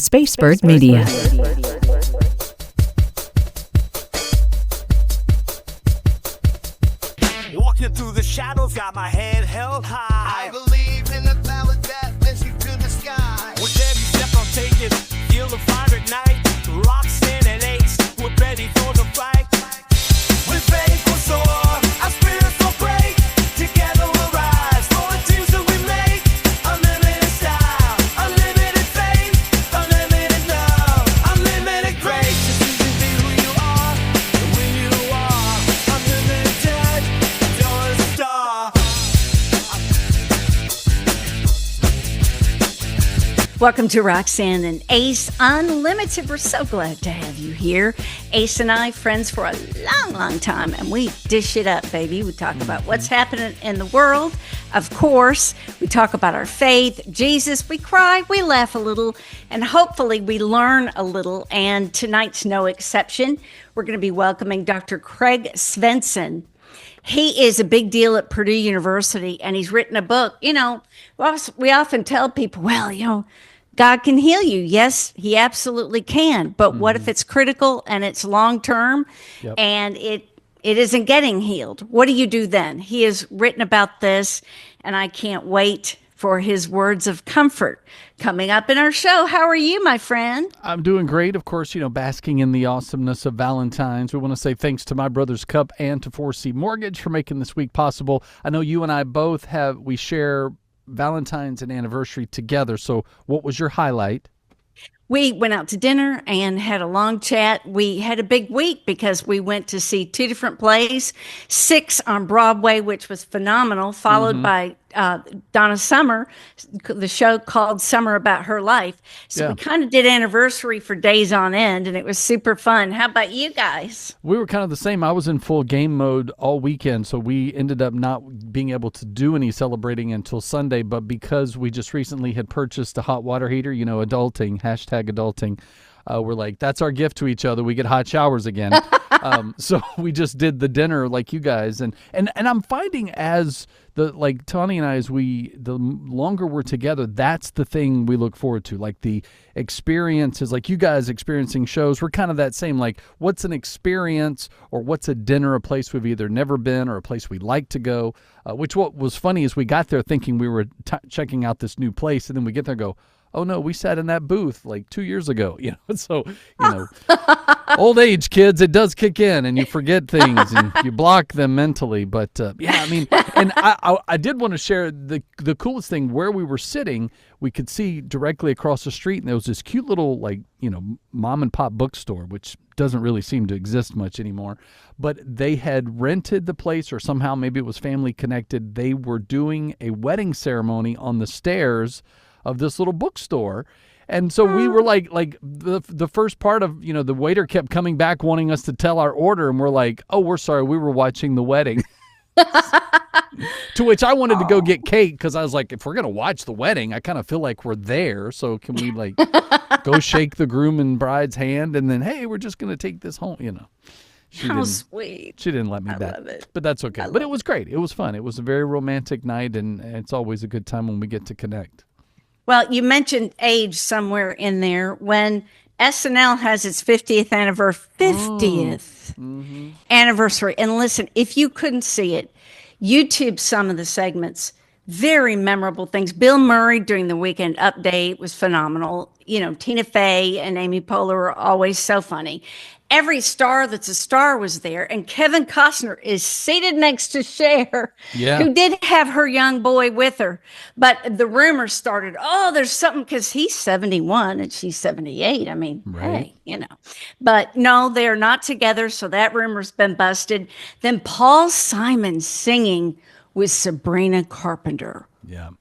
Spacebird Media. Walking through the shadows, got my head held high. I believe in the power that lifts you to the sky. With every step I'm taking, feel the fire at night. Roxanne and Ace, we're ready for the fight. With faith we'll soar, our spirits will break. Together we'll rise for the dreams that we make. Unlimited style, unlimited faith, unlimited love, unlimited grace. Just you can be who you are, and when you are unlimited, you're a star. Welcome to Roxanne and Ace Unlimited. We're so glad to have you here. Ace and I, friends for a long, long time, and we dish it up, baby. We talk about what's happening in the world. Of course, we talk about our faith, Jesus. We cry, we laugh a little, and hopefully we learn a little. And tonight's no exception. We're going to be welcoming Dr. Craig Svensson. He is a big deal at Purdue University, and he's written a book. You know, we often tell people, well, you know, God can heal you. Yes, he absolutely can. But what if it's critical and it's long-term and it isn't getting healed? What do you do then? He has written about this, and I can't wait for his words of comfort coming up in our show. How are you, my friend? I'm doing great. Of course, you know, basking in the awesomeness of Valentine's. We want to say thanks to My Brother's Cup and to 4C Mortgage for making this week possible. I know you and I both we share Valentine's and anniversary together. So what was your highlight? We went out to dinner and had a long chat. We had a big week because we went to see two different plays, 6 on Broadway, which was phenomenal, followed by Donna Summer, the show called Summer About Her Life. So we kind of did anniversary for days on end, and it was super fun. How about you guys? We were kind of the same. I was in full game mode all weekend, so we ended up not being able to do any celebrating until Sunday. But because we just recently had purchased a hot water heater, you know, adulting, #adulting, we're like, that's our gift to each other. We get hot showers again. So we just did the dinner like you guys. And I'm finding as Tony and I, the longer we're together, that's the thing we look forward to. Like the experiences, like you guys experiencing shows, we're kind of that same, like what's an experience or what's a dinner, a place we've either never been or a place we'd like to go, which what was funny is we got there thinking we were checking out this new place. And then we get there and go, oh no, we sat in that booth like 2 years ago, you know. So, you know, old age, kids, it does kick in and you forget things and you block them mentally. But yeah, I mean, and I did want to share the coolest thing where we were sitting. We could see directly across the street, and there was this cute little, like, you know, mom and pop bookstore, which doesn't really seem to exist much anymore. But they had rented the place, or somehow maybe it was family connected. They were doing a wedding ceremony on the stairs of this little bookstore. And so we were like the first part of, you know, the waiter kept coming back wanting us to tell our order, and we're like, oh, we're sorry, we were watching the wedding. To which I wanted to go get cake because I was like, if we're going to watch the wedding, I kind of feel like we're there. So can we like go shake the groom and bride's hand and then, hey, we're just going to take this home, you know. How sweet. She didn't let me back. Love it. But that's okay. But it was great. It was fun. It was a very romantic night, and it's always a good time when we get to connect. Well, you mentioned age somewhere in there. When SNL has its 50th anniversary, and listen, if you couldn't see it, YouTube some of the segments, very memorable things. Bill Murray during the Weekend Update was phenomenal. You know, Tina Fey and Amy Poehler are always so funny. Every star that's a star was there, and Kevin Costner is seated next to Cher, who did have her young boy with her. But the rumors started, oh, there's something, because he's 71 and she's 78. I mean, hey, you know. But no, they're not together, so that rumor's been busted. Then Paul Simon singing with Sabrina Carpenter. Yeah.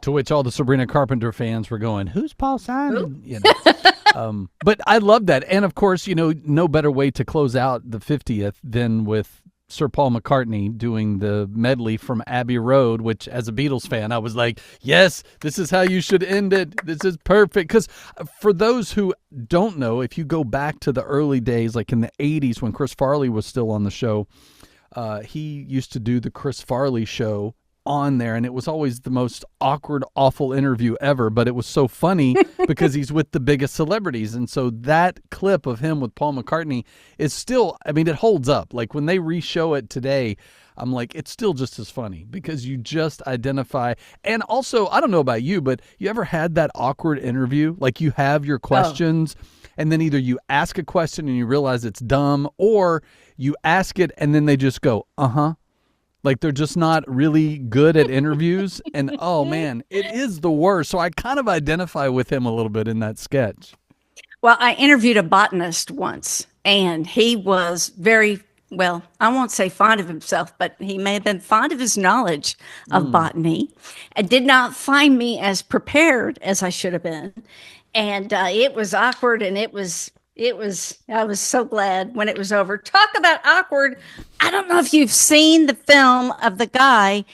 To which all the Sabrina Carpenter fans were going, who's Paul Simon? You know. But I love that. And of course, you know, no better way to close out the 50th than with Sir Paul McCartney doing the medley from Abbey Road, which as a Beatles fan, I was like, yes, this is how you should end it. This is perfect. Because for those who don't know, if you go back to the early days, like in the 80s when Chris Farley was still on the show, he used to do the Chris Farley show on there, and it was always the most awkward, awful interview ever, but it was so funny because he's with the biggest celebrities. And so that clip of him with Paul McCartney is still, I mean, it holds up. Like when they re-show it today, I'm like, it's still just as funny because you just identify. And also, I don't know about you, but you ever had that awkward interview? Like you have your questions and then either you ask a question and you realize it's dumb, or you ask it and then they just go, uh-huh. Like they're just not really good at interviews. And oh man, it is the worst. So I kind of identify with him a little bit in that sketch. Well, I interviewed a botanist once, and he was very, well, I won't say fond of himself, but he may have been fond of his knowledge of botany, and did not find me as prepared as I should have been. And it was awkward, and I was so glad when it was over. Talk about awkward. I don't know if you've seen the film of the guy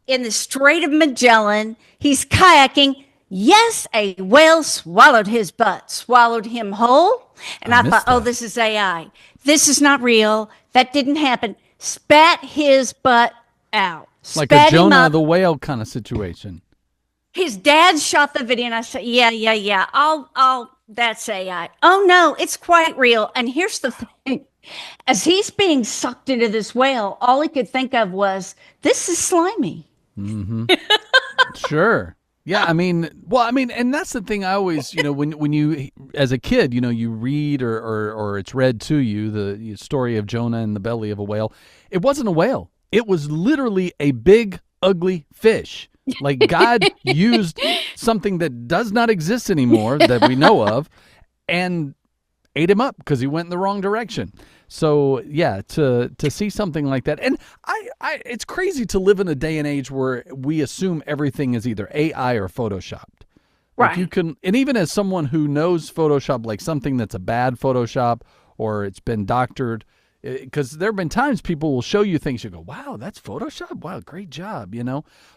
in the Strait of Magellan. He's kayaking. Yes, a whale swallowed his butt, swallowed him whole. And I thought, oh, this is AI. This is not real. That didn't happen. Spat his butt out. Like a Jonah the whale kind of situation. His dad shot the video, and I said, yeah. That's AI. Oh, no, it's quite real. And here's the thing. As he's being sucked into this whale, all he could think of was, this is slimy. Mm-hmm. Sure. Yeah, I mean, and that's the thing I always, when you, as a kid, you read or it's read to you, the story of Jonah in the belly of a whale. It wasn't a whale. It was literally a big, ugly fish. Like God used something that does not exist anymore that we know of and ate him up because he went in the wrong direction. So yeah, to see something like that. And I it's crazy to live in a day and age where we assume everything is either AI or Photoshopped. Like Right. you can, and even as someone who knows Photoshop, like something that's a bad Photoshop or it's been doctored, because there have been times people will show you things, you go, wow, that's Photoshop? Wow, great job,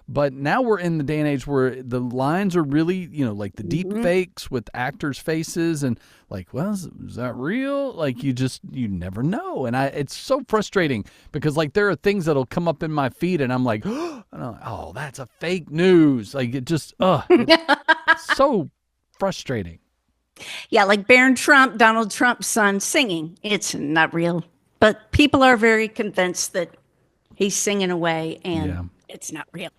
But now we're in the day and age where the lines are really, like the deep fakes with actors' faces and like, well, is that real? Like you never know. And it's so frustrating because like there are things that'll come up in my feed and I'm like, oh, that's a fake news. Like it just, it's so frustrating. Yeah, like Barron Trump, Donald Trump's son, singing. It's not real. But people are very convinced that he's singing away and it's not real.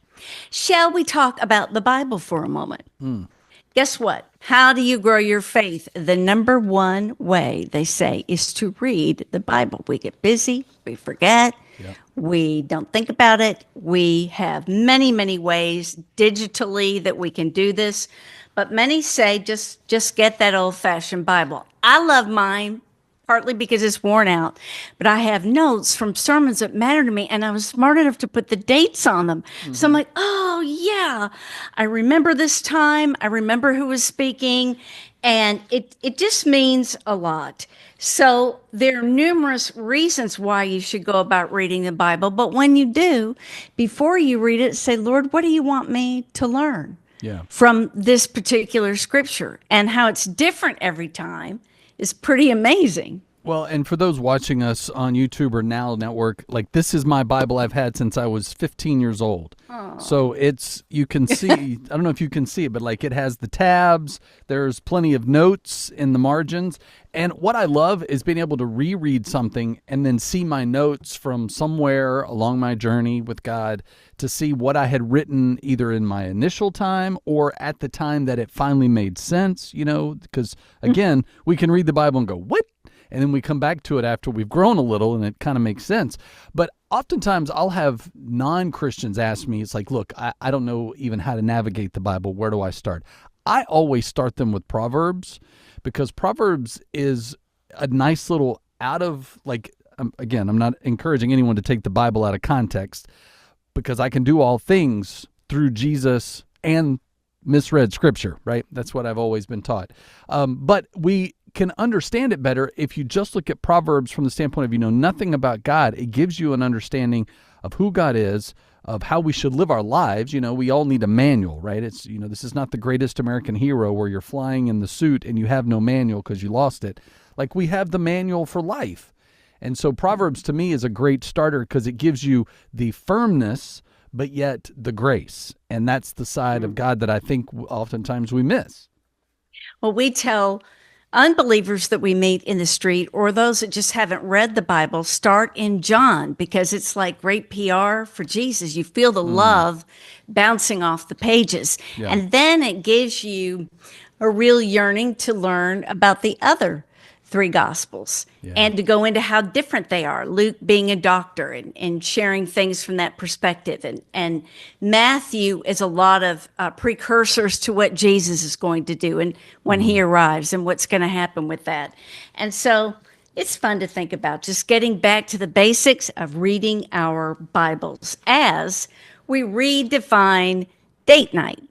Shall we talk about the Bible for a moment? Guess what? How do you grow your faith? The number one way, they say, is to read the Bible. We get busy, we forget, we don't think about it. We have many, many ways digitally that we can do this. But many say just get that old-fashioned Bible. I love mine. Partly because it's worn out, but I have notes from sermons that matter to me, and I was smart enough to put the dates on them. So I'm like, oh, yeah, I remember this time. I remember who was speaking, and it just means a lot. So there are numerous reasons why you should go about reading the Bible, but when you do, before you read it, say, Lord, what do you want me to learn from this particular scripture? And how it's different every time is pretty amazing. Well, and for those watching us on YouTube or Now Network, like this is my Bible I've had since I was 15 years old. Aww. So you can see, I don't know if you can see it, but like it has the tabs, there's plenty of notes in the margins. And what I love is being able to reread something and then see my notes from somewhere along my journey with God to see what I had written either in my initial time or at the time that it finally made sense, because again, we can read the Bible and go, what? And then we come back to it after we've grown a little and it kind of makes sense. But oftentimes I'll have non-Christians ask me, it's like, look, I don't know even how to navigate the Bible. Where do I start? I always start them with Proverbs because Proverbs is a nice little again, I'm not encouraging anyone to take the Bible out of context because I can do all things through Jesus and misread scripture, right? That's what I've always been taught. But we can understand it better if you just look at Proverbs from the standpoint of nothing about God. It gives you an understanding of who God is, of how we should live our lives. We all need a manual, right? It's this is not the greatest American hero where you're flying in the suit and you have no manual because you lost it. Like we have the manual for life. And so Proverbs to me is a great starter because it gives you the firmness, but yet the grace. And that's the side of God that I think oftentimes we miss. Well, we tell unbelievers that we meet in the street or those that just haven't read the Bible, start in John because it's like great PR for Jesus. You feel the love bouncing off the pages. Yeah. And then it gives you a real yearning to learn about the other three gospels and to go into how different they are. Luke being a doctor and sharing things from that perspective. And Matthew is a lot of precursors to what Jesus is going to do and when he arrives and what's going to happen with that. And so it's fun to think about just getting back to the basics of reading our Bibles as we redefine date night.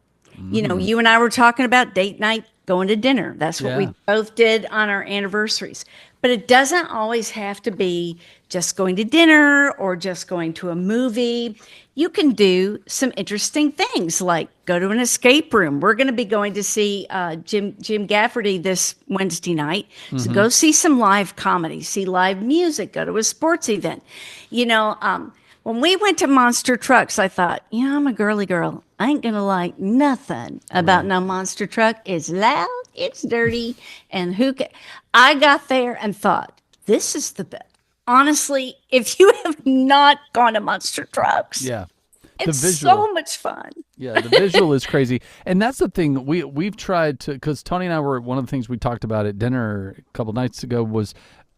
You know, you and I were talking about date night, going to dinner. That's what we both did on our anniversaries. But it doesn't always have to be just going to dinner or just going to a movie. You can do some interesting things like go to an escape room. We're going to be going to see Jim Gafferty this Wednesday night. So go see some live comedy, see live music, go to a sports event. You know, when we went to Monster Trucks, I thought, you know, I'm a girly girl. I ain't going to like nothing about no monster truck. It's loud, it's dirty, and I got there and thought, this is the best. Honestly, if you have not gone to Monster Trucks, it's so much fun. Yeah, the visual is crazy. And that's the thing we've tried to, because Tony and I were, one of the things we talked about at dinner a couple nights ago was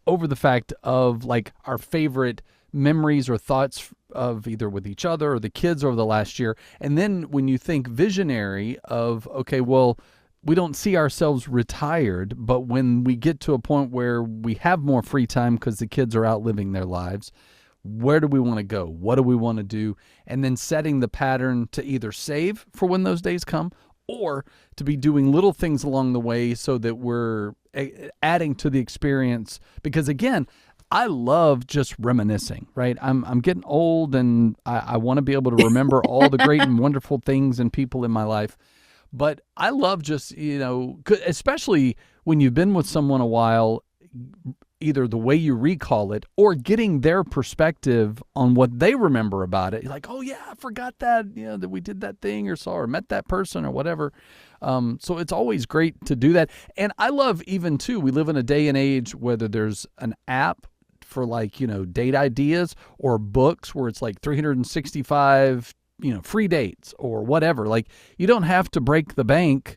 over the fact of like our favorite memories or thoughts of either with each other or the kids over the last year. And then when you think visionary of, okay, well, we don't see ourselves retired, but when we get to a point where we have more free time because the kids are out living their lives, where do we want to go? What do we want to do? And then setting the pattern to either save for when those days come or to be doing little things along the way so that we're adding to the experience. Because again, I love just reminiscing, right? I'm getting old and I want to be able to remember all the great and wonderful things and people in my life. But I love just, you know, especially when you've been with someone a while, either the way you recall it or getting their perspective on what they remember about it. You're like, oh yeah, I forgot that, you know, that we did that thing or saw or met that person or whatever. So it's always great to do that. And I love even too, we live in a day and age whether there's an app for like, you know, date ideas or books where it's like 365, you know, free dates or whatever. Like you don't have to break the bank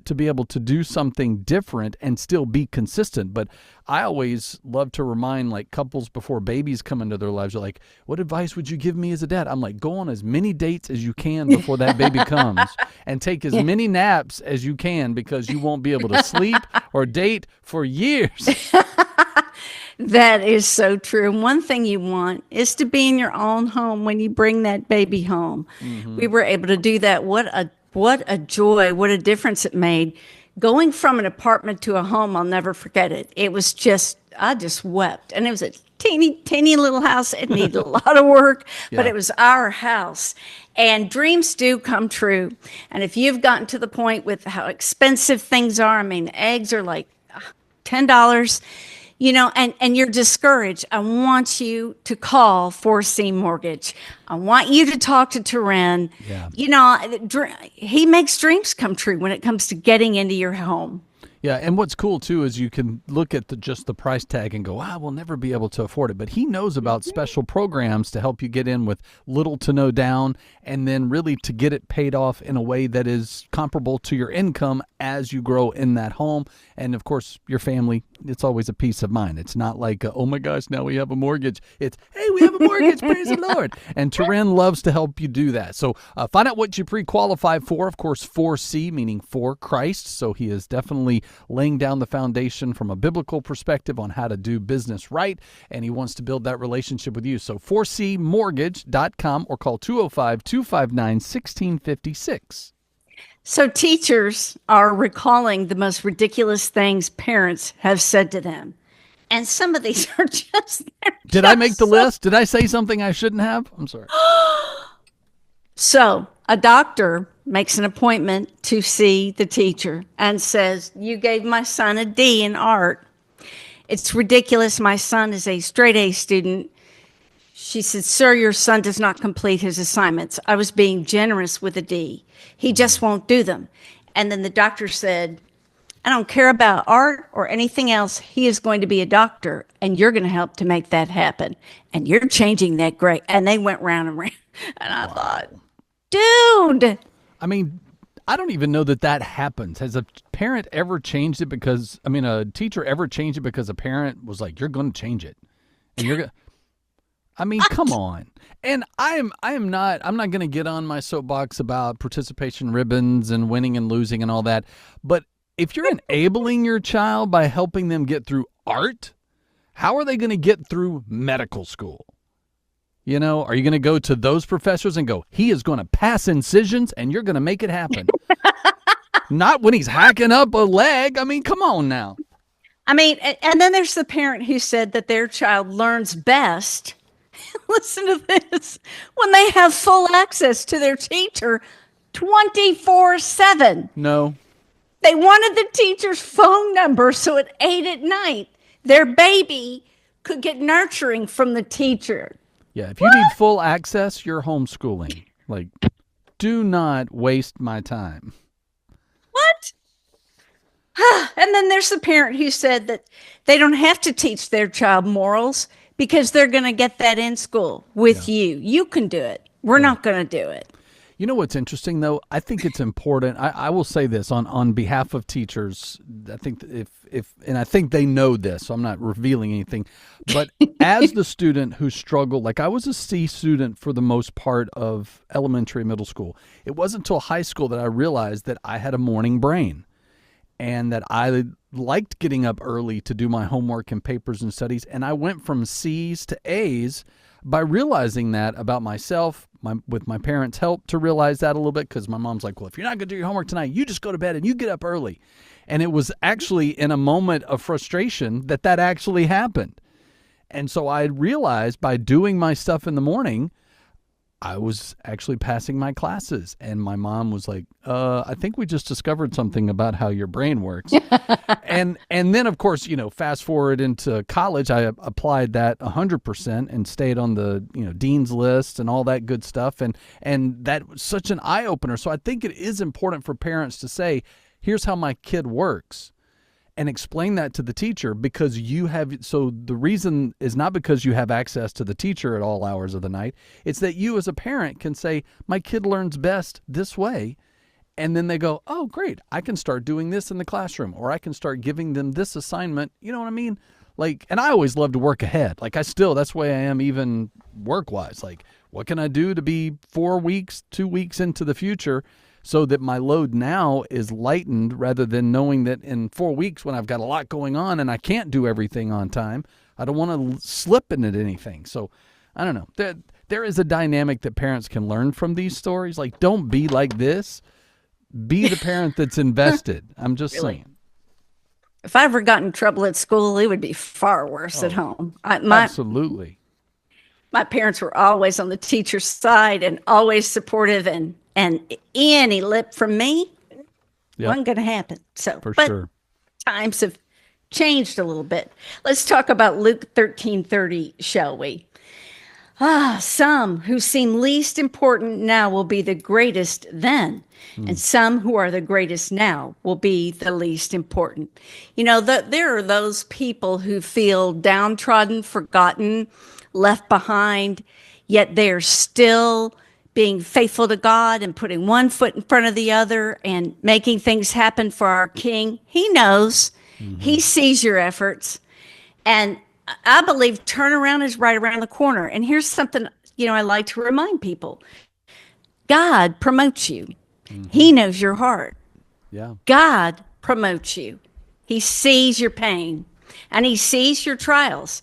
to be able to do something different and still be consistent. But I always love to remind like couples before babies come into their lives, are like, what advice would you give me as a dad? I'm like, go on as many dates as you can before that baby comes and take as many naps as you can because you won't be able to sleep or date for years. That is so true. And one thing you want is to be in your own home when you bring that baby home. We were able to do that. What a joy, what a difference it made. Going from an apartment to a home, I'll never forget it. It was just, I just wept. And it was a teeny little house. It needed a lot of work, but it was our house. And dreams do come true. And if you've gotten to the point with how expensive things are, I mean, eggs are like $10. You know, and you're discouraged. I want you to call 4C Mortgage. I want you to talk to Turan. Yeah. You know, he makes dreams come true when it comes to getting into your home. Yeah, and what's cool too is you can look at just the price tag and go, we'll never be able to afford it. But he knows about special programs to help you get in with little to no down and then really to get it paid off in a way that is comparable to your income as you grow in that home. And of course, your family, it's always a peace of mind. It's not like, oh my gosh, now we have a mortgage. It's, hey, we have a mortgage, praise the Lord. And Turan loves to help you do that. So find out what you pre-qualify for. Of course, 4C, meaning for Christ. So he is definitely laying down the foundation from a biblical perspective on how to do business right. And he wants to build that relationship with you. So 4cmortgage.com or call 205-259-1656. So teachers are recalling the most ridiculous things parents have said to them. And some of these are just... Did I make the list? Did I say something I shouldn't have? I'm sorry. So a doctor makes an appointment to see the teacher and says, you gave my son a D in art. It's ridiculous. My son is a straight A student. She said, "Sir, your son does not complete his assignments. I was being generous with a D. He just won't do them." And then the doctor said, "I don't care about art or anything else. He is going to be a doctor, and you're going to help to make that happen. And you're changing that grade." And they went round and round. And I thought, dude. I mean, I don't even know that happens. Has a parent ever changed it because, a teacher ever changed it because a parent was like, "You're going to change it." And you're going to, come on. And I'm not going to get on my soapbox about participation ribbons and winning and losing and all that. But if you're enabling your child by helping them get through art, how are they going to get through medical school? You know, are you going to go to those professors and go, "He is going to pass incisions and you're going to make it happen"? Not when he's hacking up a leg. Come on now. And then there's the parent who said that their child learns best. Listen to this. When they have full access to their teacher 24/7. No. They wanted the teacher's phone number so at 8 at night, their baby could get nurturing from the teacher. Yeah, if you need full access, you're homeschooling. Like, do not waste my time. What? And then there's the parent who said that they don't have to teach their child morals because they're going to get that in school with you. You can do it. We're not going to do it. You know what's interesting, though? I think it's important. I will say this on behalf of teachers. I think and I think they know this, so I'm not revealing anything. But as the student who struggled, like I was a C student for the most part of elementary and middle school. It wasn't until high school that I realized that I had a morning brain and that I liked getting up early to do my homework and papers and studies. And I went from C's to A's by realizing that about myself, with my parents' help to realize that a little bit, because my mom's like, "Well, if you're not going to do your homework tonight, you just go to bed and you get up early." And it was actually in a moment of frustration that actually happened. And so I realized by doing my stuff in the morning, I was actually passing my classes. And my mom was like, "I think we just discovered something about how your brain works." and then, of course, fast forward into college, I applied that 100% and stayed on the, dean's list and all that good stuff. And that was such an eye opener. So I think it is important for parents to say, "Here's how my kid works," and explain that to the teacher, because the reason is not because you have access to the teacher at all hours of the night. It's that you as a parent can say, "My kid learns best this way." And then they go, "Oh, great. I can start doing this in the classroom, or I can start giving them this assignment." You know what I mean? Like, and I always love to work ahead. Like that's the way I am even work-wise. Like, what can I do to be 4 weeks, 2 weeks into the future so that my load now is lightened, rather than knowing that in 4 weeks when I've got a lot going on and I can't do everything on time, I don't want to slip into anything. So I don't know. There is a dynamic that parents can learn from these stories. Like, don't be like this. Be the parent that's invested. I'm just saying. If I ever got in trouble at school, it would be far worse at home. Absolutely. My parents were always on the teacher's side and always supportive, and any lip from me wasn't going to happen. So, but sure. Times have changed a little bit. Let's talk about Luke 13:30, shall we? Some who seem least important now will be the greatest then, and some who are the greatest now will be the least important. There are those people who feel downtrodden, forgotten, left behind, yet they're still being faithful to God and putting one foot in front of the other and making things happen for our King. He knows. He sees your efforts. And I believe turnaround is right around the corner. And here's something, I like to remind people. God promotes you. He knows your heart. Yeah. God promotes you. He sees your pain and he sees your trials.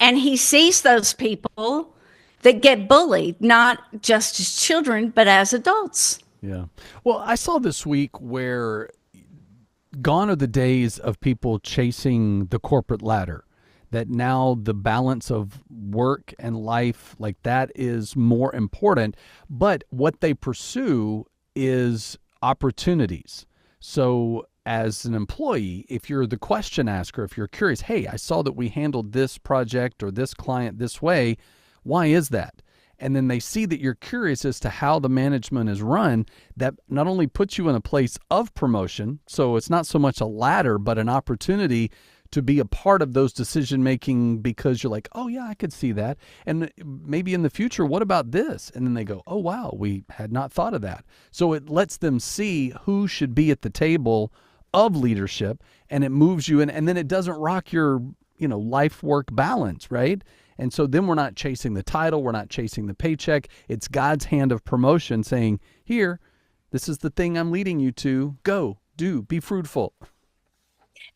And he sees those people that get bullied, not just as children, but as adults. Yeah. Well, I saw this week where gone are the days of people chasing the corporate ladder, that now the balance of work and life, like that, is more important. But what they pursue is opportunities. So as an employee, if you're the question asker, if you're curious, "Hey, I saw that we handled this project or this client this way. Why is that? And then they see that you're curious as to how the management is run. That not only puts you in a place of promotion, so it's not so much a ladder, but an opportunity to be a part of those decision making, because you're like, oh yeah, I could see that. And maybe in the future, what about this? And then they go, oh wow, we had not thought of that. So it lets them see who should be at the table of leadership, and it moves you in, and then it doesn't rock your, life work balance, right? And so then we're not chasing the title, we're not chasing the paycheck. It's God's hand of promotion saying, here, this is the thing I'm leading you to. Go, do, be fruitful.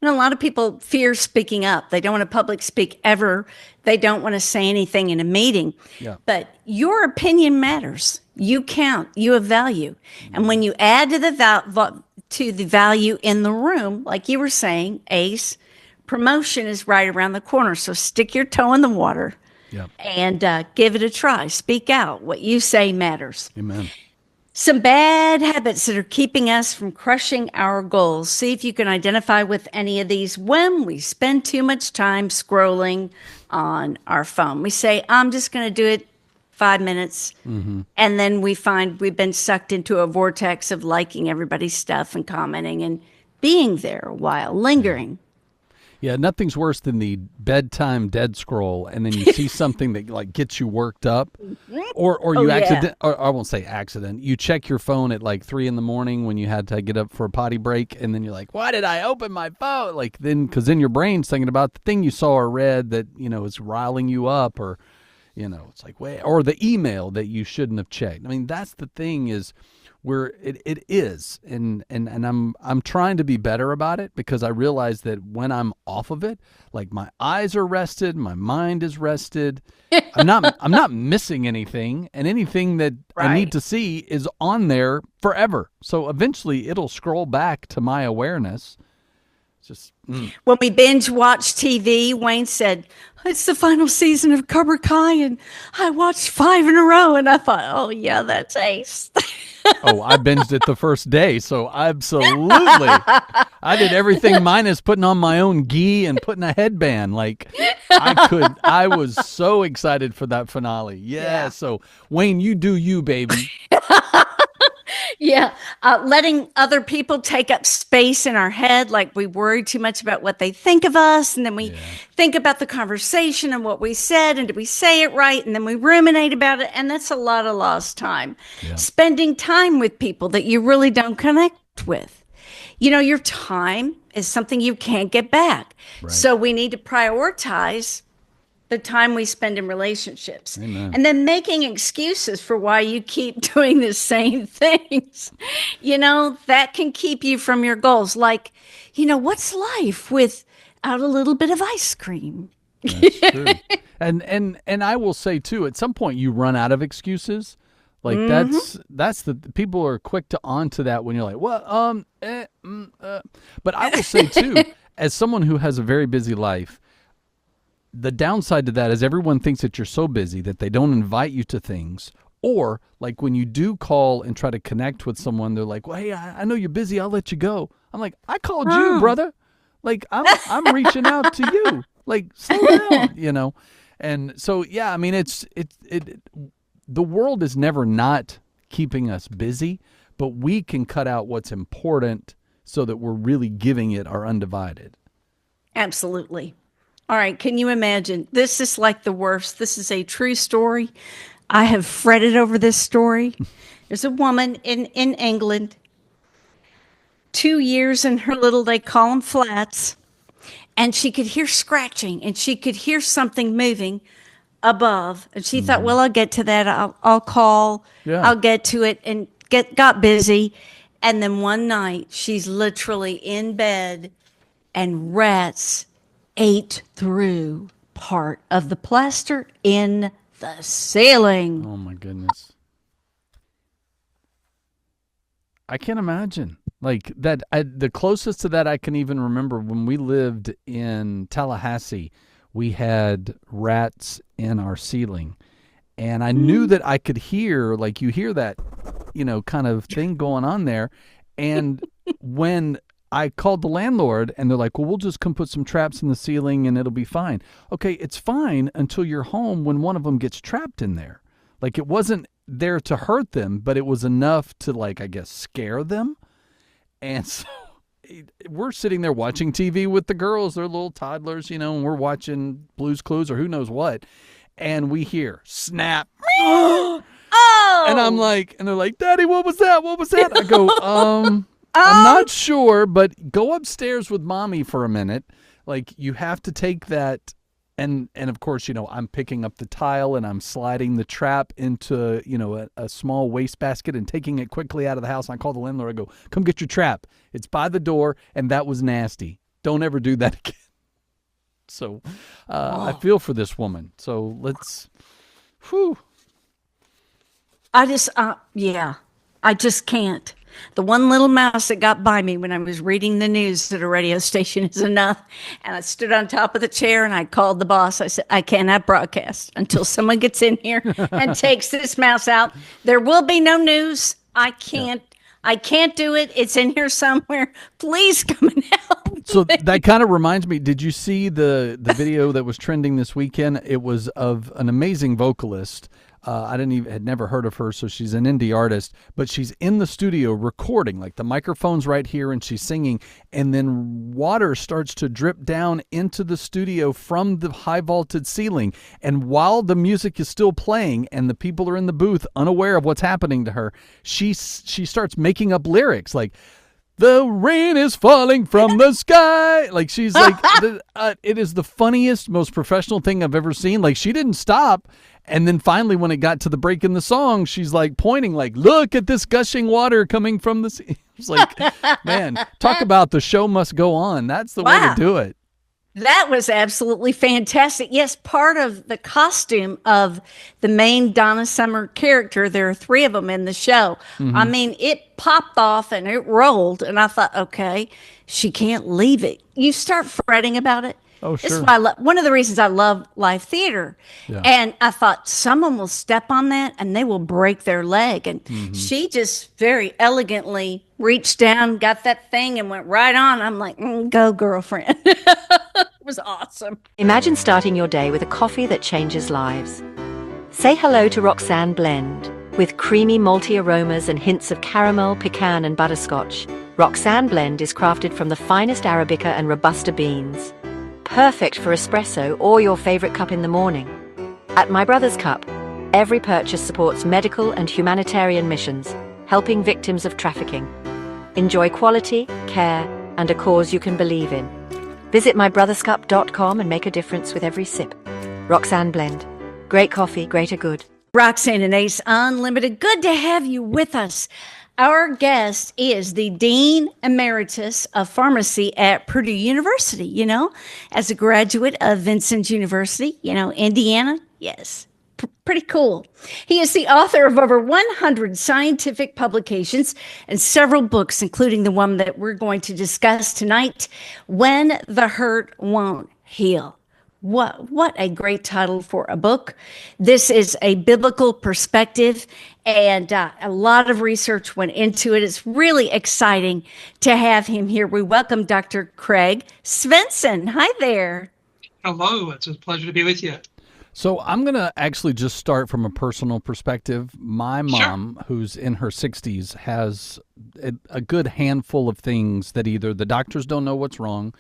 And a lot of people fear speaking up. They don't want to public speak ever. They don't want to say anything in a meeting. Yeah. But your opinion matters. You count. You have value. And when you add to the value in the room, like you were saying, Ace, promotion is right around the corner. So stick your toe in the water and give it a try. Speak out. What you say matters. Amen. Some bad habits that are keeping us from crushing our goals. See if you can identify with any of these. When we spend too much time scrolling on our phone, we say, I'm just going to do it 5 minutes. And then we find we've been sucked into a vortex of liking everybody's stuff and commenting and being there a while, lingering. Yeah, nothing's worse than the bedtime dead scroll, and then you see something that like gets you worked up, or you or I won't say accident. You check your phone at like 3 a.m. when you had to get up for a potty break, and then you're like, "Why did I open my phone?" Like because then your brain's thinking about the thing you saw or read that is riling you up, or it's like or the email that you shouldn't have checked. I mean, that's the thing is. Where it is, and I'm trying to be better about it, because I realize that when I'm off of it, like my eyes are rested, my mind is rested. I'm not missing anything, and anything that I need to see is on there forever. So eventually it'll scroll back to my awareness. Just When we binge watch TV, Wayne said, it's the final season of Cobra Kai, and I watched 5 in a row, and I thought, oh yeah, that's Ace. Oh, I binged it the first day, so absolutely. I did everything minus putting on my own gi and putting a headband. Like, I was so excited for that finale. Yeah. So, Wayne, you do you, baby. Yeah, letting other people take up space in our head, like we worry too much about what they think of us, and then we think about the conversation and what we said, and did we say it right, and then we ruminate about it, and that's a lot of lost time. Yeah. Spending time with people that you really don't connect with. Your time is something you can't get back. Right. So we need to prioritize the time we spend in relationships. Amen. And then making excuses for why you keep doing the same things. That can keep you from your goals. Like, what's life without a little bit of ice cream? That's true. And I will say too, at some point you run out of excuses. Like that's the people are quick to onto that when you're like, well, but I will say too, as someone who has a very busy life, the downside to that is everyone thinks that you're so busy that they don't invite you to things. Or like when you do call and try to connect with someone, they're like, well, hey, I know you're busy. I'll let you go. I'm like, I called you, brother. Like I'm reaching out to you. Like, slow down, And so, yeah, I mean, the world is never not keeping us busy, but we can cut out what's important so that we're really giving it our undivided. Absolutely. All right, can you imagine? This is like the worst. This is a true story. I have fretted over this story. There's a woman in England, 2 years in her little, they call them flats, and she could hear scratching, and she could hear something moving above. And she thought, well, I'll get to that. I'll call. Yeah. I'll get to it, and got busy. And then one night, she's literally in bed, and rats ate through part of the plaster in the ceiling. Oh my goodness. I can't imagine. Like that, the closest to that I can even remember when we lived in Tallahassee, we had rats in our ceiling. And I knew that I could hear, like you hear that, kind of thing going on there. And when I called the landlord and they're like, well, we'll just come put some traps in the ceiling and it'll be fine. Okay, it's fine until you're home when one of them gets trapped in there. Like, it wasn't there to hurt them, but it was enough to, like, I guess, scare them. And so we're sitting there watching TV with the girls. They're little toddlers, and we're watching Blue's Clues or who knows what. And we hear snap. Oh! And I'm like, and they're like, Daddy, what was that? What was that? I go, I'm not sure, but go upstairs with Mommy for a minute. Like, you have to take that. And of course, I'm picking up the tile and I'm sliding the trap into, a small wastebasket and taking it quickly out of the house. And I call the landlord. I go, come get your trap. It's by the door. And that was nasty. Don't ever do that again. So I feel for this woman. So let's, whew. I just can't. The one little mouse that got by me when I was reading the news at a radio station is enough. And I stood on top of the chair and I called the boss. I said, I cannot broadcast until someone gets in here and takes this mouse out. There will be no news. I can't do it. It's in here somewhere. Please come and help. So that kind of reminds me, did you see the video that was trending this weekend? It was of an amazing vocalist. I had never heard of her, so she's an indie artist, but she's in the studio recording, like the microphone's right here and she's singing, and then water starts to drip down into the studio from the high vaulted ceiling. And while the music is still playing and the people are in the booth unaware of what's happening to her, she starts making up lyrics like, the rain is falling from the sky. Like, she's like, it is the funniest, most professional thing I've ever seen. Like, she didn't stop. And then finally, when it got to the break in the song, she's like pointing like, look at this gushing water coming from the sea. It's like, man, talk about the show must go on. That's the way to do it. That was absolutely fantastic. Yes, part of the costume of the main Donna Summer character, there are 3 of them in the show. Mm-hmm. I mean, it popped off and it rolled, and I thought, okay, she can't leave it. You start fretting about it. Oh, sure. This is why one of the reasons I love live theater. Yeah. And I thought someone will step on that and they will break their leg. And she just very elegantly reached down, got that thing and went right on. I'm like, go girlfriend. It was awesome. Imagine starting your day with a coffee that changes lives. Say hello to Roxanne Blend. With creamy malty aromas and hints of caramel, pecan, and butterscotch, Roxanne Blend is crafted from the finest Arabica and Robusta beans. Perfect for espresso or your favorite cup in the morning. At My Brother's Cup, every purchase supports medical and humanitarian missions, helping victims of trafficking. Enjoy quality, care, and a cause you can believe in. Visit mybrotherscup.com and make a difference with every sip. Roxanne Blend. Great coffee, greater good. Roxanne and Ace Unlimited, good to have you with us. Our guest is the Dean Emeritus of Pharmacy at Purdue University, as a graduate of Vincent University, Indiana. Yes, pretty cool. He is the author of over 100 scientific publications and several books, including the one that we're going to discuss tonight, When the Hurt Won't Heal. What a great title for a book. This is a biblical perspective, and a lot of research went into it. It's really exciting to have him here. We welcome Dr. Craig Svensson. Hi there. Hello. It's a pleasure to be with you. So I'm going to actually just start from a personal perspective. My mom, who's in her 60s, has a good handful of things that either the doctors don't know what's wrong,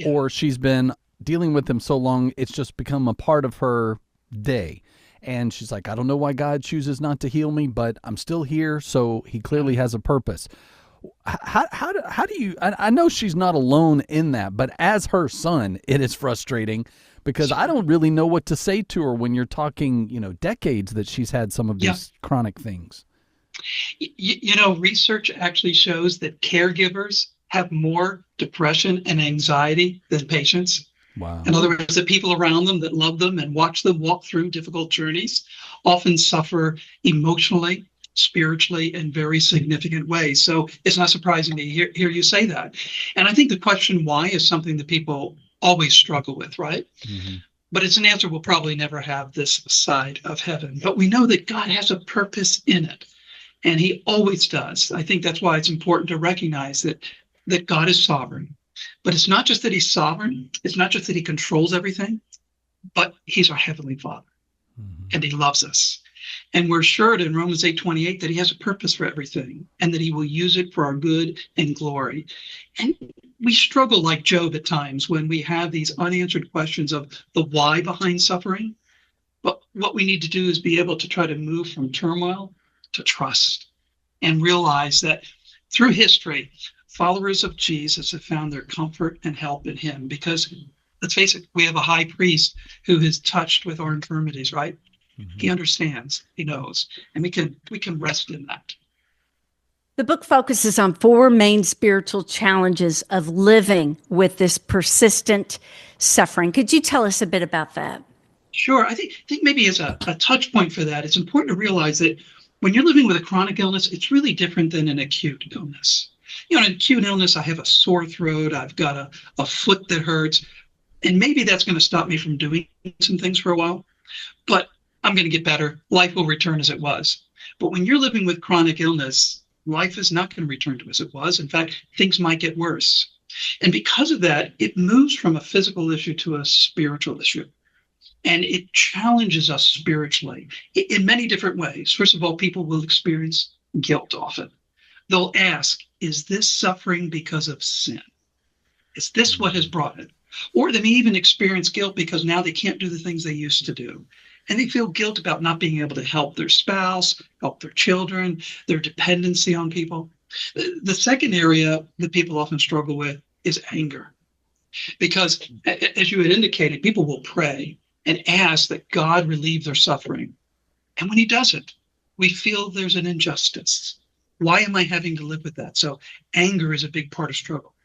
or she's been dealing with them so long, it's just become a part of her day. And she's like, I don't know why God chooses not to heal me, but I'm still here, so he clearly has a purpose. How do you, I know she's not alone in that, but as her son, it is frustrating because I don't really know what to say to her when you're talking, decades that she's had some of these chronic things. Research actually shows that caregivers have more depression and anxiety than patients. Wow. In other words, the people around them that love them and watch them walk through difficult journeys often suffer emotionally, spiritually, in very significant ways. So it's not surprising to hear you say that. And I think the question why is something that people always struggle with, right? Mm-hmm. But it's an answer we'll probably never have this side of heaven. But we know that God has a purpose in it, and he always does. I think that's why it's important to recognize that that God is sovereign. But it's not just that he's sovereign, it's not just that he controls everything, but he's our heavenly Father, and he loves us. And we're assured in Romans 8:28 that he has a purpose for everything and that he will use it for our good and glory. And we struggle like Job at times when we have these unanswered questions of the why behind suffering. But what we need to do is be able to try to move from turmoil to trust and realize that through history, followers of Jesus have found their comfort and help in him because, let's face it, we have a high priest who is touched with our infirmities, right? He understands, he knows, and we can rest in that. The book focuses on 4 main spiritual challenges of living with this persistent suffering. Could you tell us a bit about that? Sure. I think maybe as a touch point for that, it's important to realize that when you're living with a chronic illness, it's really different than an acute illness. You know, an acute illness, I have a sore throat, I've got a foot that hurts, and maybe that's going to stop me from doing some things for a while, but I'm going to get better. Life will return as it was. But when you're living with chronic illness, life is not going to return to as it was. In fact, things might get worse. And because of that, it moves from a physical issue to a spiritual issue. And it challenges us spiritually in many different ways. First of all, people will experience guilt often. They'll ask, is this suffering because of sin? Is this what has brought it? Or they may even experience guilt because now they can't do the things they used to do. And they feel guilt about not being able to help their spouse, help their children, their dependency on people. The second area that people often struggle with is anger. Because, as you had indicated, people will pray and ask that God relieve their suffering. And when he doesn't, we feel there's an injustice. Why am I having to live with that? So anger is a big part of struggle.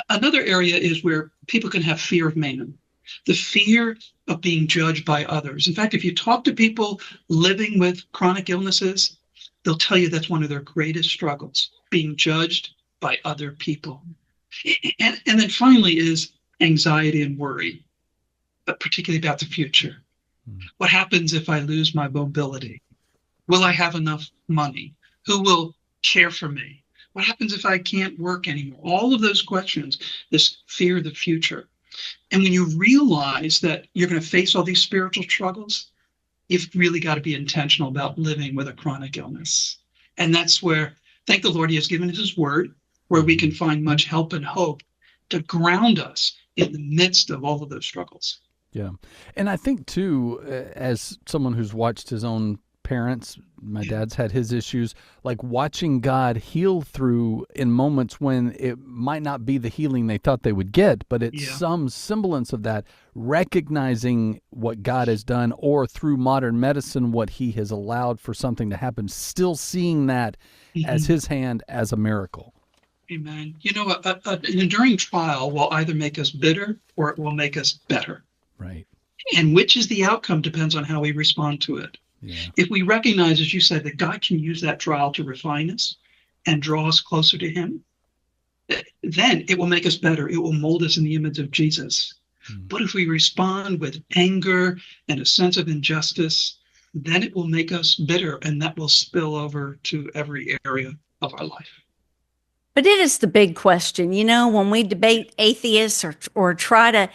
Another area is where people can have fear of man, the fear of being judged by others. In fact, if you talk to people living with chronic illnesses, they'll tell you that's one of their greatest struggles, being judged by other people. And then finally is anxiety and worry, but particularly about the future. What happens if I lose my mobility? Will I have enough money? Who will care for me? What happens if I can't work anymore? All of those questions, this fear of the future. And when you realize that you're going to face all these spiritual struggles, you've really got to be intentional about living with a chronic illness. And that's where, thank the Lord, he has given us his word, where we can find much help and hope to ground us in the midst of all of those struggles. Yeah. And I think, too, as someone who's watched his own parents, my dad's had his issues, like watching God heal through in moments when it might not be the healing they thought they would get, but it's some semblance of that, recognizing what God has done, or through modern medicine, what he has allowed for something to happen, still seeing that as his hand as a miracle. Amen. You know, an enduring trial will either make us bitter or it will make us better. Right. And which is the outcome depends on how we respond to it. Yeah. If we recognize, as you said, that God can use that trial to refine us and draw us closer to him, then it will make us better. It will mold us in the image of Jesus. But if we respond with anger and a sense of injustice, then it will make us bitter, and that will spill over to every area of our life. But it is the big question, you know, when we debate atheists or try to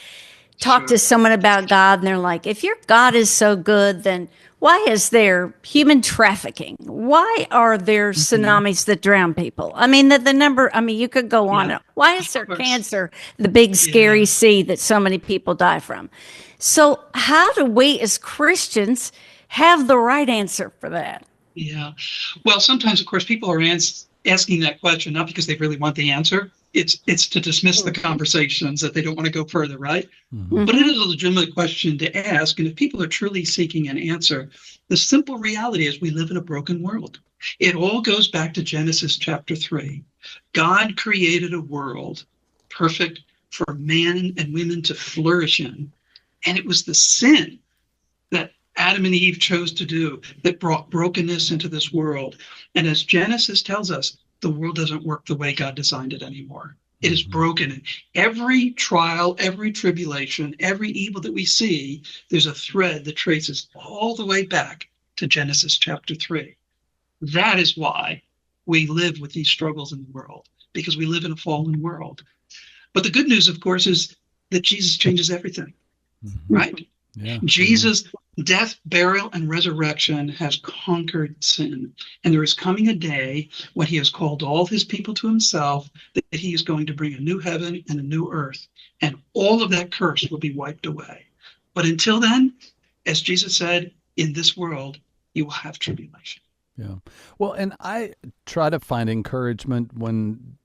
talk to someone about God, and they're like, if your God is so good, then why is there human trafficking? Why are there tsunamis that drown people? I mean, the number, I mean, you could go on. Why is there cancer, the big scary sea that so many people die from? So how do we as Christians have the right answer for that? Yeah. Well, sometimes, of course, people are asking that question, not because they really want the answer. It's to dismiss the conversations, that they don't want to go further, right? But it is a legitimate question to ask. And if people are truly seeking an answer, the simple reality is we live in a broken world. It all goes back to Genesis chapter 3. God created a world perfect for man and women to flourish in. And it was the sin that Adam and Eve chose to do that brought brokenness into this world. And as Genesis tells us, the world doesn't work the way God designed it anymore. It is broken. And every trial, every tribulation, every evil that we see, there's a thread that traces all the way back to Genesis chapter 3. That is why we live with these struggles in the world, because we live in a fallen world. But the good news, of course, is that Jesus changes everything, right? Yeah. Jesus' death, burial, and resurrection has conquered sin. And there is coming a day when he has called all his people to himself, that he is going to bring a new heaven and a new earth. And all of that curse will be wiped away. But until then, as Jesus said, in this world, you will have tribulation. Yeah. Well, and I try to find encouragement when,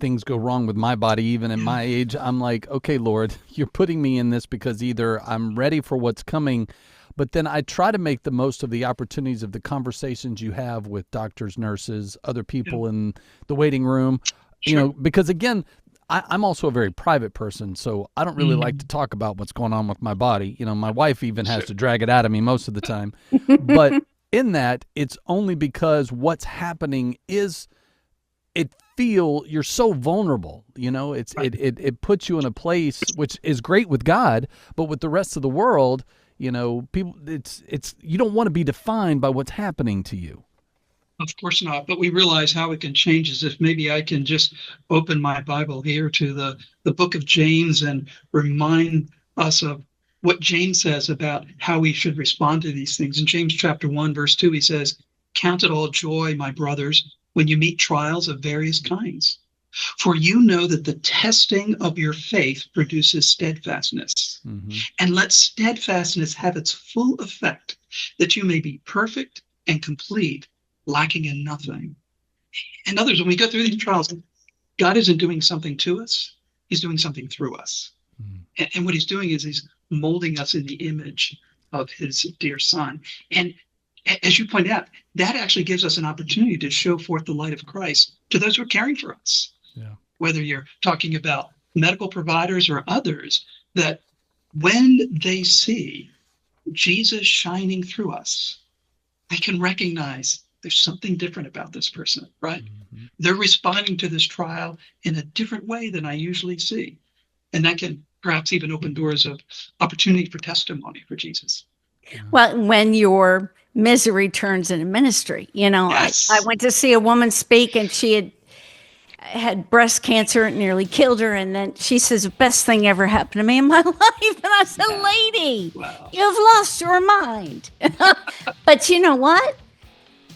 things go wrong with my body, even at my age. I'm like, okay, Lord, you're putting me in this because either I'm ready for what's coming, but then I try to make the most of the opportunities of the conversations you have with doctors, nurses, other people in the waiting room, because again, I'm also a very private person, so I don't really like to talk about what's going on with my body. My wife even has to drag it out of me most of the time. But in that, it's only because what's happening is you're so vulnerable. It puts you in a place which is great with God, but with the rest of the world, people, it's you don't want to be defined by what's happening to you. Of course not, but we realize how it can change is if maybe I can just open my Bible here to the book of James and remind us of what James says about how we should respond to these things. In James chapter 1, verse 2, he says, "Count it all joy, my brothers, when you meet trials of various kinds. For you know that the testing of your faith produces steadfastness. And let steadfastness have its full effect, that you may be perfect and complete, lacking in nothing." In other words, when we go through these trials, God isn't doing something to us. He's doing something through us. And what he's doing is he's molding us in the image of his dear son. And as you point out, that actually gives us an opportunity to show forth the light of Christ to those who are caring for us. Yeah. Whether you're talking about medical providers or others, that when they see Jesus shining through us, they can recognize there's something different about this person, right? They're responding to this trial in a different way than I usually see. And that can perhaps even open doors of opportunity for testimony for Jesus. Well, when your misery turns into ministry, Yes. I went to see a woman speak, and she had breast cancer. It nearly killed her. And then she says, the best thing ever happened to me in my life. And I said, lady, you've lost your mind. But you know what?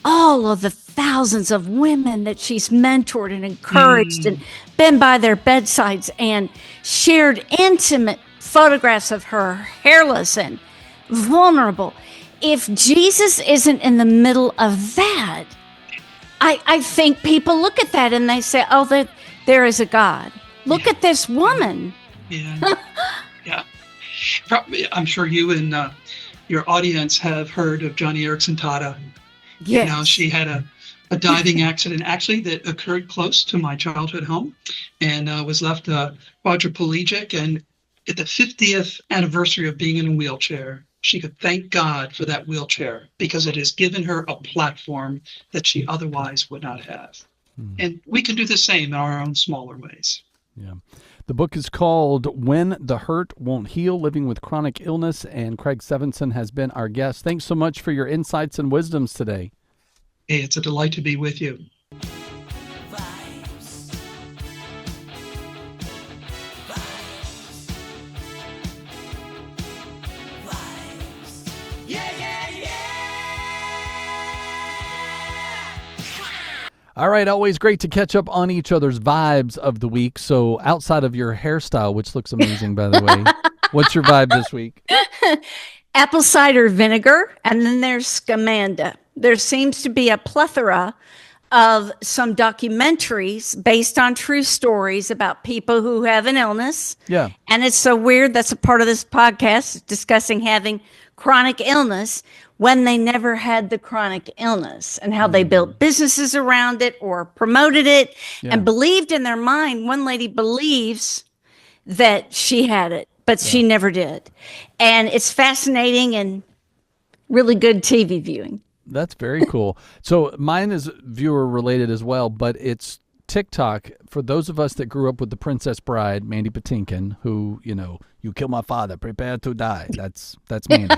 All of the thousands of women that she's mentored and encouraged and been by their bedsides and shared intimate photographs of her hairless and vulnerable. If Jesus isn't in the middle of that, I think people look at that and they say, oh, there is a God. Look at this woman. Yeah. Yeah. Probably, I'm sure you and your audience have heard of Johnny Erickson Tata. Yes. She had a diving accident actually that occurred close to my childhood home and was left quadriplegic. And at the 50th anniversary of being in a wheelchair, she could thank God for that wheelchair because it has given her a platform that she otherwise would not have. And we can do the same in our own smaller ways. Yeah. The book is called When the Hurt Won't Heal, Living with Chronic Illness, and Craig Svensson has been our guest. Thanks so much for your insights and wisdoms today. Hey, it's a delight to be with you. All right, always great to catch up on each other's vibes of the week. So outside of your hairstyle, which looks amazing, by the way, what's your vibe this week? Apple cider vinegar, and then there's Scamanda. There seems to be a plethora of some documentaries based on true stories about people who have an illness. Yeah. And it's so weird. That's a part of this podcast, discussing having chronic illness when they never had the chronic illness and how they built businesses around it or promoted it and believed in their mind. One lady believes that she had it, but she never did. And it's fascinating and really good TV viewing. That's very cool. So mine is viewer related as well, but it's TikTok. For those of us that grew up with The Princess Bride, Mandy Patinkin, who, you kill my father, prepare to die. That's Mandy.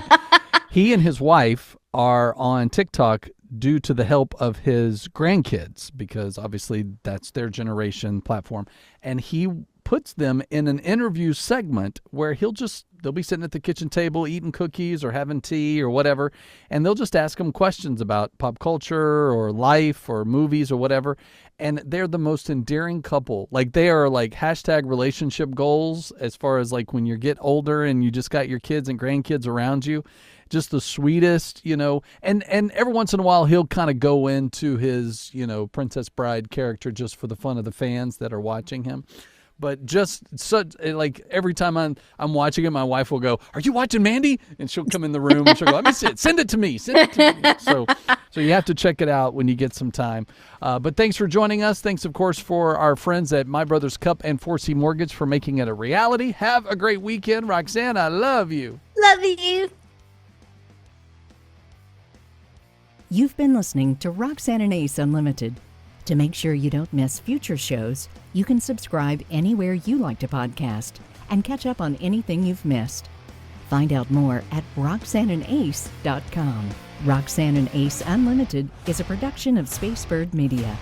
He and his wife are on TikTok due to the help of his grandkids, because obviously that's their generation platform. And he puts them in an interview segment where they'll be sitting at the kitchen table eating cookies or having tea or whatever, and they'll just ask him questions about pop culture or life or movies or whatever. And they're the most endearing couple. Like, they are like hashtag relationship goals, as far as like when you get older and you just got your kids and grandkids around you. Just the sweetest, and every once in a while he'll kind of go into his, Princess Bride character just for the fun of the fans that are watching him. But just such, like, every time I'm watching it, my wife will go, "Are you watching Mandy?" And she'll come in the room and she'll go, "Let me see it. Send it to me. Send it to me." So you have to check it out when you get some time. But thanks for joining us. Thanks, of course, for our friends at My Brother's Cup and 4C Mortgage for making it a reality. Have a great weekend. Roxanne, I love you. Love you. You've been listening to Roxanne and Ace Unlimited. To make sure you don't miss future shows, you can subscribe anywhere you like to podcast and catch up on anything you've missed. Find out more at RoxanneandAce.com. Roxanne and Ace Unlimited is a production of Spacebird Media.